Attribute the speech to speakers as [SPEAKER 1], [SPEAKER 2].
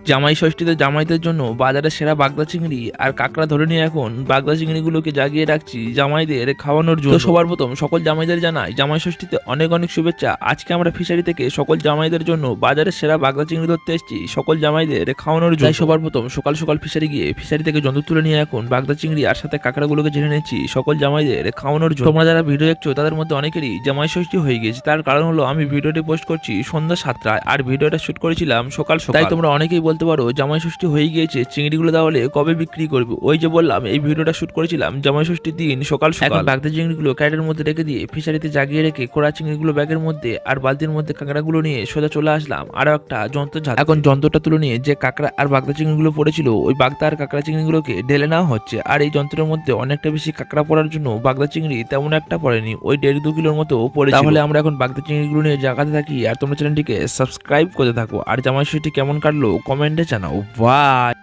[SPEAKER 1] জামাই ষষ্ঠীতে জামাইদের জন্য বাজারে সেরা বাগদা চিংড়ি আর কাঁকড়া ধরে নিয়ে এখন বাগদা চিংড়িগুলোকে জাগিয়ে রাখছি জামাইদের খাওয়ানোর জন্য। তো সবার প্রথম সকল জামাইদের জানাই জামাই ষষ্ঠীতে অনেক অনেক শুভেচ্ছা। আজকে আমরা ফিশারি থেকে সকল জামাইদের জন্য বাজারে সেরা বাগদা চিংড়ি ধরতে এসেছি সকল জামাইদের খাওয়ানোর জন্য। তাই সবার প্রথম সকাল সকাল ফিশারি গিয়ে ফিশারি থেকে জন্তু তুলে নিয়ে এখন বাগদা চিংড়ি আর সাথে কাঁকড়াগুলোকে ঝেড়ে নিচ্ছি সকল জামাইদের খাওয়ানোর জন্য। তোমরা যারা ভিডিও দেখছো তাদের মধ্যে অনেকেরই জামাই ষষ্ঠী হয়ে গেছে, তার কারণ হলো আমি ভিডিওটি পোস্ট করছি সন্ধ্যা 7টায় আর ভিডিওটা শুট করেছিলাম সকাল সকাল। তাই তোমরা অনেকেই বলতে পারো জামাই ষষ্ঠী হয়ে গিয়েছে, চিংড়িগুলো তাহলে কবে বিক্রি করবে? ওই যে বললাম এই ভিডিওটা শুট করেছিলাম জামাই ষষ্ঠীর দিন সকাল সকাল। এখন বাগদা চিংড়িগুলো ক্যারেটের মধ্যে রেখে দিয়ে ফিশারিতে জাগিয়ে রেখে কোড়া চিংড়িগুলো ব্যাগের মধ্যে আর বালতির মধ্যে কাঁকড়াগুলো নিয়ে সোজা চলে আসলাম আরো একটা যন্ত্র ঝাড়তে। এখন যন্ত্রটা তুলে নিয়ে যে কাঁকড়া আর বাগদা চিংড়িগুলো পড়েছিল ওই বাগদা আর কাঁকড়া চিংড়িগুলোকে ঢেলে নেওয়া হচ্ছে। আর এই যন্ত্রের মধ্যে অনেকটা বেশি কাঁকড়া পড়ার জন্য বাগদা চিংড়ি তেমন একটা পড়েনি, ওই 1.5-2 কিলোর মতো পড়েছিল। তাহলে আমরা এখন বাগদা চিংড়িগুলো নিয়ে জাগাতে থাকি আর তোমরা চ্যানেলটিকে সাবস্ক্রাইব করতে থাকো। আর জামাই ষষ্ঠী কেমন কাটলো কমেন্টে জানাও। বাই।